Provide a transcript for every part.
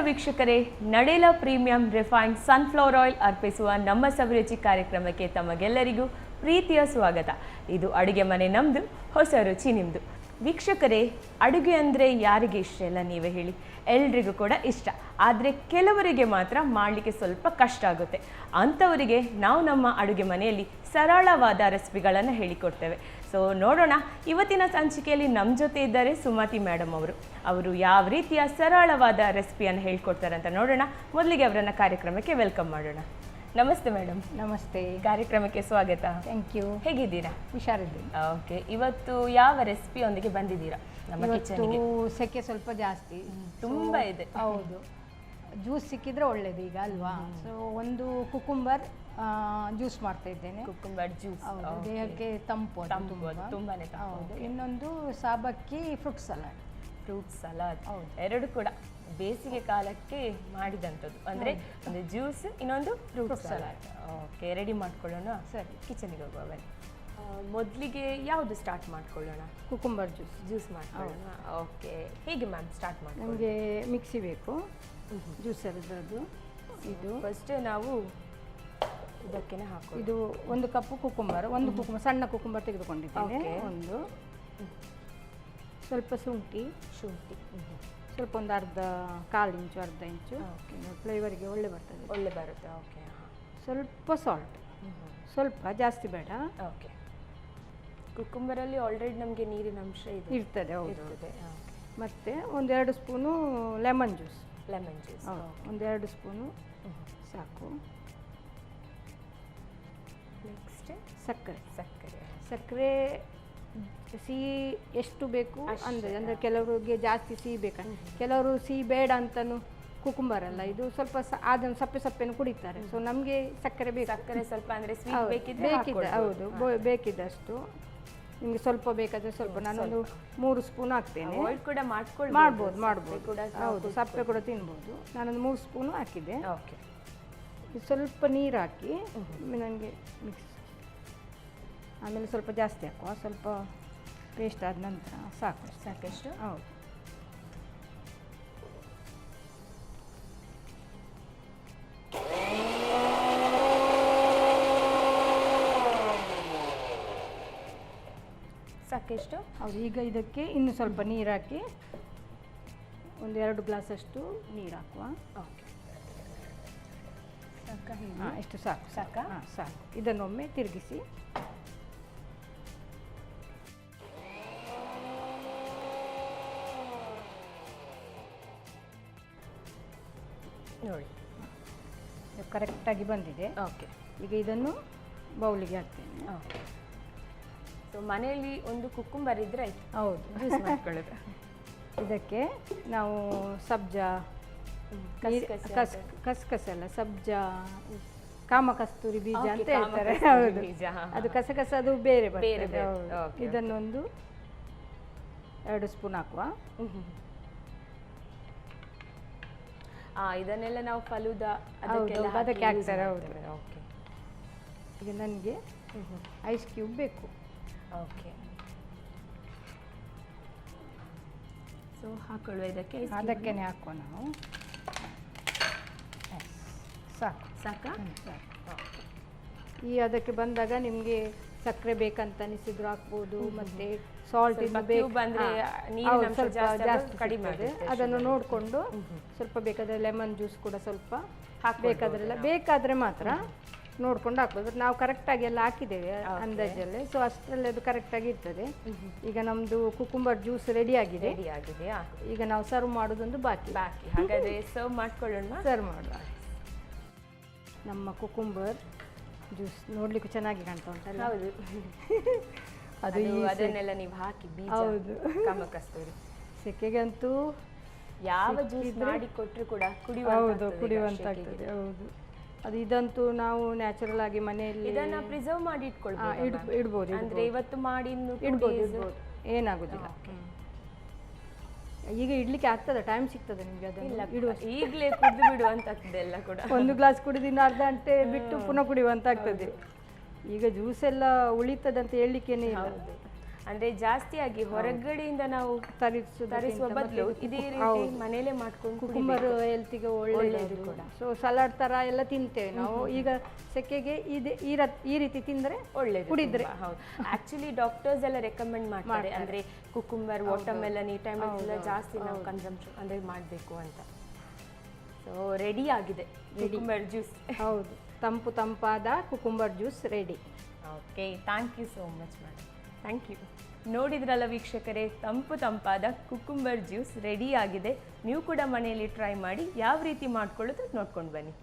ವೀಕ್ಷಕರೇ, ನಡೆಲ premium refined sunflower oil ಅರ್ಪಿಸುವ ನಮ್ಮ ಸವಿರುಚಿ ಕಾರ್ಯಕ್ರಮಕ್ಕೆ ತಮಗೆಲ್ಲರಿಗೂ ಪ್ರೀತಿಯ ಸ್ವಾಗತ. ಇದು ಅಡುಗೆ ಮನೆ ನಮ್ಮದು, ಹೊಸ ರುಚಿ ನಿಮ್ಮದು. ವೀಕ್ಷಕರೇ, ಅಡುಗೆ ಅಂದರೆ ಯಾರಿಗೆ ಇಷ್ಟ ಇಲ್ಲ ನೀವೇ ಹೇಳಿ? ಎಲ್ರಿಗೂ ಕೂಡ ಇಷ್ಟ. ಆದರೆ ಕೆಲವರಿಗೆ ಮಾತ್ರ ಮಾಡಲಿಕ್ಕೆ ಸ್ವಲ್ಪ ಕಷ್ಟ ಆಗುತ್ತೆ. ಅಂಥವರಿಗೆ ನಾವು ನಮ್ಮ ಅಡುಗೆ ಮನೆಯಲ್ಲಿ ಸರಳವಾದ ರೆಸಿಪಿಗಳನ್ನು ಹೇಳಿಕೊಡ್ತೇವೆ. ಸೊ ನೋಡೋಣ, ಇವತ್ತಿನ ಸಂಚಿಕೆಯಲ್ಲಿ ನಮ್ಮ ಜೊತೆ ಇದ್ದಾರೆ ಸುಮತಿ ಮೇಡಮ್ ಅವರು ಯಾವ ರೀತಿಯ ಸರಳವಾದ ರೆಸಿಪಿಯನ್ನು ಹೇಳ್ಕೊಡ್ತಾರೆ ಅಂತ ನೋಡೋಣ. ಮೊದಲಿಗೆ ಅವರನ್ನು ಕಾರ್ಯಕ್ರಮಕ್ಕೆ ವೆಲ್ಕಮ್ ಮಾಡೋಣ. ನಮಸ್ತೆ ಮೇಡಮ್. ನಮಸ್ತೆ, ಕಾರ್ಯಕ್ರಮಕ್ಕೆ ಸ್ವಾಗತ. Thank you. ಹೇಗಿದ್ದೀರಾ? ಹುಷಾರಿದ್ದೀನಿ. ಓಕೆ, ಇವತ್ತು ಯಾವ ರೆಸಿಪಿಯೊಂದಿಗೆ ಬಂದಿದ್ದೀರಾ ನಮ್ಮ ಕಿಚನ್ಗೆ? ಸೆಕೆ ಸ್ವಲ್ಪ ಜಾಸ್ತಿ ತುಂಬ ಇದೆ. ಹೌದು, ಜ್ಯೂಸ್ ಸಿಕ್ಕಿದ್ರೆ ಒಳ್ಳೇದು ಈಗ ಅಲ್ವಾ. ಸೊ ಒಂದು ಕುಕುಂಬರ್ ಜ್ಯೂಸ್ ಮಾಡ್ತಾ ಇದ್ದೇನೆ. ಕುಕುಂಬರ್ ಜ್ಯೂಸ್ ದೇಹಕ್ಕೆ ತಂಪು, ತುಂಬಾನೇ ಹೌದು. ಇನ್ನೊಂದು ಸಾಬಕ್ಕಿ ಫ್ರೂಟ್ ಸಲಾಡ್. ಫ್ರೂಟ್ ಸಲಾಡ್ ಎರಡು ಕೂಡ ಬೇಸಿಗೆ ಕಾಲಕ್ಕೆ ಮಾಡಿದಂಥದ್ದು. ಅಂದರೆ ಒಂದು ಜ್ಯೂಸ್, ಇನ್ನೊಂದು ಫ್ರೂಟ್ ಸಲಾಡ್. ಓಕೆ, ರೆಡಿ ಮಾಡ್ಕೊಳ್ಳೋಣ. ಸರಿ, ಕಿಚನಿಗೆ ಹೋಗುವ ಬನ್ನಿ. ಮೊದಲಿಗೆ ಯಾವುದು ಸ್ಟಾರ್ಟ್ ಮಾಡ್ಕೊಳ್ಳೋಣ? ಕುಕುಂಬರ್ ಜ್ಯೂಸ್ ಮಾಡ್ಕೊಳ್ಳೋಣ. ಓಕೆ, ಹೇಗೆ ಮ್ಯಾಮ್ ಸ್ಟಾರ್ಟ್ ಮಾಡಿ? ನಮಗೆ ಮಿಕ್ಸಿ ಬೇಕು ಜ್ಯೂಸರ್ದು. ಇದು ಫಸ್ಟ್ ನಾವು ಇದಕ್ಕೆ ಹಾಕಿ, ಇದು ಒಂದು ಕಪ್ಪು ಕುಕುಂಬರ್, ಒಂದು ಕುಕುಂಬರ್ ಸಣ್ಣ ಕುಕುಂಬರ್ ತೆಗೆದುಕೊಂಡಿದ್ದೇನೆ. ಒಂದು ಸ್ವಲ್ಪ ಶುಂಠಿ, ಸ್ವಲ್ಪ ಒಂದು ಕಾಲು ಇಂಚು ಅರ್ಧ ಇಂಚು. ಫ್ಲೇವರಿಗೆ ಒಳ್ಳೆ ಬರ್ತದೆ. ಓಕೆ. ಸ್ವಲ್ಪ ಸಾಲ್ಟ್, ಸ್ವಲ್ಪ ಜಾಸ್ತಿ ಬೇಡ. ಓಕೆ. ಕುಕುಂಬರಲ್ಲಿ ಆಲ್ರೆಡಿ ನಮಗೆ ನೀರಿನ ಅಂಶ ಇರ್ತದೆ. ಹೌದು. ಮತ್ತು ಒಂದೆರಡು ಸ್ಪೂನು ಲೆಮನ್ ಜ್ಯೂಸ್. ಒಂದೆರಡು ಸ್ಪೂನು ಸಾಕು. ನೆಕ್ಸ್ಟ್ ಸಕ್ಕರೆ ಸಿಹಿ ಎಷ್ಟು ಬೇಕು ಅಂದರೆ ಕೆಲವರಿಗೆ ಜಾಸ್ತಿ ಸಿಹಿ ಬೇಕು, ಕೆಲವರು ಸಿಹಿ ಬೇಡ ಅಂತಲೂ ಕುಕುಂಬರಲ್ಲ, ಇದು ಸ್ವಲ್ಪ ಅದನ್ನು ಸಪ್ಪೆನೂ ಕುಡಿತಾರೆ. ಸೊ ನಮಗೆ ಸಕ್ಕರೆ ಬೇಕು. ಸಕ್ಕರೆ ಸ್ವಲ್ಪ ಅಂದರೆ ಬೇಕಿದೆ. ಹೌದು, ಬೇಕಿದ್ದಷ್ಟು. ನಿಮಗೆ ಸ್ವಲ್ಪ ಬೇಕಾದರೆ ಸ್ವಲ್ಪ, ನಾನೊಂದು 3 ಸ್ಪೂನ್ ಹಾಕ್ತೇನೆ. ಕೂಡ ಮಾಡ್ಬೋದು. ಹೌದು, ಸಪ್ಪೆ ಕೂಡ ತಿನ್ಬೋದು. ನಾನೊಂದು 3 ಸ್ಪೂನು ಹಾಕಿದೆ. ಓಕೆ. ಸ್ವಲ್ಪ ನೀರು ಹಾಕಿ ನನಗೆ ಮಿಕ್ಸ್, ಆಮೇಲೆ ಸ್ವಲ್ಪ ಜಾಸ್ತಿ ಹಾಕುವ. ಸ್ವಲ್ಪ ಪೇಸ್ಟ್ ಆದ ನಂತರ ಸಾಕಷ್ಟು. ಹೌದು. ಸಾಕೆಷ್ಟು? ಹೌದು. ಈಗ ಇದಕ್ಕೆ ಇನ್ನು ಸ್ವಲ್ಪ ನೀರು ಹಾಕಿ ಒಂದು 2 ಗ್ಲಾಸಷ್ಟು ನೀರು ಹಾಕುವ. ಓಕೆ. ಎಷ್ಟು ಸಾಕು. ಇದನ್ನೊಮ್ಮೆ ತಿರುಗಿಸಿ. ನೋಡಿ, ಕರೆಕ್ಟಾಗಿ ಬಂದಿದೆ. ಓಕೆ. ಈಗ ಇದನ್ನು ಬೌಲಿಗೆ ಹಾಕ್ತೇನೆ. ಓಕೆ. ಸೊ ಮನೆಯಲ್ಲಿ ಒಂದು ಕುಕುಂಬರ್ ಇದ್ರೆ ಹೌದು, ಜ್ಯೂಸ್ ಮಾಡ್ಕೊಳ್ಳೋದು. ಇದಕ್ಕೆ ನಾವು ಸಬ್ಜಾ, ಕಸಕಸ ಸಬ್ಜಾ, ಕಾಮಕಸ್ತೂರಿ ಬೀಜ ಅಂತ ಹೇಳ್ತಾರೆ. ಹೌದು, ಅದು ಕಸಕಸ, ಅದು ಬೇರೆ ಬರ್ತದೆ. ಇದನ್ನೊಂದು 2 ಸ್ಪೂನ್ ಹಾಕುವ. ಇದನ್ನೆಲ್ಲ ನಾವು ಫಲೂದಾ ಅದಕ್ಕೆ ಹಾಕ್ತಾರೆ. ಹೌದು. ಓಕೆ. ಈಗ ನನಗೆ ಐಸ್ ಕ್ಯೂಬ್ ಬೇಕು. ಓಕೆ. ಸೊ ಹಾಕೊಳ್ಳುವ ಇದಕ್ಕೆ. ಅದಕ್ಕೇನೆ ಹಾಕುವ ನಾವು. ಸಾಕು. ಈ ಅದಕ್ಕೆ ಬಂದಾಗ ನಿಮಗೆ ಸಕ್ಕರೆ ಬೇಕಂತ ಅನಿಸಿದ್ರು ಹಾಕ್ಬೋದು. ಮತ್ತೆ ಸಾಲ್ಟ್ ಜಾಸ್ತಿ ಕಡಿಮೆ, ಅದನ್ನು ನೋಡಿಕೊಂಡು ಸ್ವಲ್ಪ ಬೇಕಾದರೆ ಲೆಮನ್ ಜ್ಯೂಸ್ ಕೂಡ ಸ್ವಲ್ಪ ಬೇಕಾದರೆ ಮಾತ್ರ ನೋಡ್ಕೊಂಡು ಹಾಕ್ಬೋದು. ನಾವು ಕರೆಕ್ಟಾಗಿ ಎಲ್ಲ ಹಾಕಿದ್ದೇವೆ ಅಂದಾಜಲ್ಲಿ. ಸೊ ಅಷ್ಟರಲ್ಲಿ ಅದು ಕರೆಕ್ಟಾಗಿ ಇರ್ತದೆ. ಈಗ ನಮ್ಮದು ಕುಕುಂಬರ್ ಜ್ಯೂಸ್ ರೆಡಿ ಆಗಿದೆ. ಈಗ ನಾವು ಸರ್ವ್ ಮಾಡೋದೊಂದು ಬಾಕಿ. ಹಾಗಾದರೆ ಸರ್ವ್ ಮಾಡ್ಕೊಳ್ಳೋಣ. ಸರ್ವ್ ಮಾಡುವ. ನಮ್ಮ ಕುಕುಂಬರ್ ಜ್ಯೂಸ್ ನೋಡ್ಲಿಕ್ಕೆ ಚೆನ್ನಾಗಿ ಕಾಣ್ತಾ ಉಂಟಲ್ಲ? ಹೌದು. ಅದನ್ನೆಲ್ಲ ನೀವು ಹಾಕಿ ಬೀಜ. ಹೌದು. ಕಾಮಕಸ್ತೂರಿ ಸೆಕೆಗಂತೂ ಯಾವ ಜ್ಯೂಸ್ ಮಾಡಿ ಕೊಟ್ಟರು ಕೂಡ ಕುಡಿಯುವಂತಾಗ್ತದೆ. ಹೌದು. ಅದು ಇದಂತೂ ನಾವು ನ್ಯಾಚುರಲ್ ಆಗಿ ಮನೆಯಲ್ಲಿ ಇದನ್ನ ಪ್ರಿಸರ್ವ್ ಮಾಡಿ ಇಡ್ಬೋದು. ಅಂದ್ರೆ ಇವತ್ತು ಮಾಡಿ ಇಡ್ಬೋದು, ಏನಾಗುದಿಲ್ಲ. ಈಗ ಇಡ್ಲಿಕ್ಕೆ ಆಗ್ತದೆ, ಟೈಮ್ ಸಿಗ್ತದೆ ನಿಮಗೆ ಅದನ್ನು ಇಡುವ. ಈಗಲೇ ಕುಡಿದು ಬಿಡುವಂತಾಗ್ತದೆ ಎಲ್ಲ ಕೂಡ. ಒಂದು ಗ್ಲಾಸ್ ಕುಡಿದಿನ ಅರ್ಧ ಗಂಟೆ ಬಿಟ್ಟು ಪುನಃ ಕುಡಿಯುವಂತಾಗ್ತದೆ. ಈಗ ಜ್ಯೂಸ್ ಎಲ್ಲ ಉಳಿತದೆ ಅಂತ ಹೇಳಲಿಕ್ಕೇನೆ ಇಲ್ಲ. ಅಂದ್ರೆ ಜಾಸ್ತಿಯಾಗಿ ಹೊರಗಡೆಯಿಂದ ನಾವು ತರಿಸುವ ಬದಲು ಇದೇ ರೀತಿ ಮನೆಯಲ್ಲೇ ಮಾಡ್ಕೊಂಡು ಕುಕುಂಬರ್ ಹೆಲ್ತಿಗೆ ಒಳ್ಳೆಯದು ಕೂಡ. ಸೊ ಸಲಾಡ್ ತರ ಎಲ್ಲ ತಿಂತೇವೆ ನಾವು. ಈಗ ಸೆಕೆಗೆ ಈ ರೀತಿ ತಿಂದ್ರೆ ಒಳ್ಳೆಯದು ಕುಡಿದ್ರೆ. ಹೌದು, ಆಕ್ಚುಲಿ ಡಾಕ್ಟರ್ಸ್ ಎಲ್ಲ ರೆಕಮೆಂಡ್ ಮಾಡ್ತಾರೆ ಅಂದ್ರೆ ಕುಕುಂಬರ್, ವಾಟರ್ಮೆಲನ್ ಈ ಟೈಮಲ್ಲಿ ಜಾಸ್ತಿ ನಾವು ಕನ್ಸಂಪ್ಷನ್ ಅಂದ್ರೆ ಮಾಡಬೇಕು ಅಂತ. ಸೊ ರೆಡಿ ಆಗಿದೆ ಕುಕುಂಬರ್ ಜ್ಯೂಸ್. ಹೌದು, ತಂಪಾದ cucumber juice ready. Okay, thank you so much madam. Thank you. ನೋಡಿದ್ರಲ್ಲ ವೀಕ್ಷಕರೇ, ತಂಪಾದ ಕುಕುಂಬರ್ ಜ್ಯೂಸ್ ರೆಡಿ ಆಗಿದೆ. ನೀವು ಕೂಡ ಮನೆಯಲ್ಲಿ ಟ್ರೈ ಮಾಡಿ ಯಾವ ರೀತಿ ಮಾಡ್ಕೊಳ್ಳೋದು ನೋಡ್ಕೊಂಡು ಬನ್ನಿ.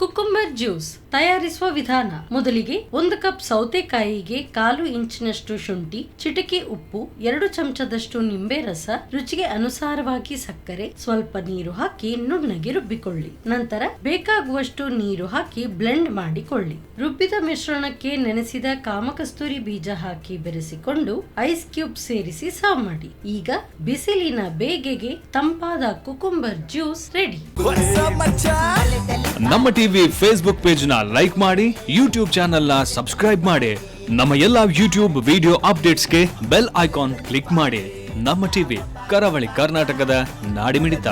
ಕುಕುಂಬರ್ ಜ್ಯೂಸ್ ತಯಾರಿಸುವ ವಿಧಾನ: ಮೊದಲಿಗೆ 1 ಕಪ್ ಸೌತೆಕಾಯಿಗೆ 1/4 ಇಂಚಿನಷ್ಟು ಶುಂಠಿ, ಚಿಟಿಕೆ ಉಪ್ಪು, 2 ಚಮಚದಷ್ಟು ನಿಂಬೆ ರಸ, ರುಚಿಗೆ ಅನುಸಾರವಾಗಿ ಸಕ್ಕರೆ, ಸ್ವಲ್ಪ ನೀರು ಹಾಕಿ ನುಣ್ಣಗೆ ರುಬ್ಬಿಕೊಳ್ಳಿ. ನಂತರ ಬೇಕಾಗುವಷ್ಟು ನೀರು ಹಾಕಿ ಬ್ಲೆಂಡ್ ಮಾಡಿಕೊಳ್ಳಿ. ರುಬ್ಬಿದ ಮಿಶ್ರಣಕ್ಕೆ ನೆನೆಸಿದ ಕಾಮಕಸ್ತೂರಿ ಬೀಜ ಹಾಕಿ ಬೆರೆಸಿಕೊಂಡು ಐಸ್ ಕ್ಯೂಬ್ ಸೇರಿಸಿ ಸರ್ವ್ ಮಾಡಿ. ಈಗ ಬಿಸಿಲಿನ ಬೇಗೆಗೆ ತಂಪಾದ ಕುಕುಂಬರ್ ಜ್ಯೂಸ್ ರೆಡಿ. ನಮ್ಮ ಟಿವಿ ಫೇಸ್ಬುಕ್ ಪೇಜ್ ನ ಲೈಕ್ ಮಾಡಿ, ಯೂಟ್ಯೂಬ್ ಚಾನೆಲ್ ನ ಸಬ್ಸ್ಕ್ರೈಬ್ ಮಾಡಿ. ನಮ್ಮ ಎಲ್ಲಾ ಯೂಟ್ಯೂಬ್ ವಿಡಿಯೋ ಅಪ್ಡೇಟ್ಸ್ಗೆ ಬೆಲ್ ಐಕಾನ್ ಕ್ಲಿಕ್ ಮಾಡಿ. ನಮ್ಮ ಟಿವಿ, ಕರಾವಳಿ ಕರ್ನಾಟಕದ ನಾಡಿಮಿಡಿತ.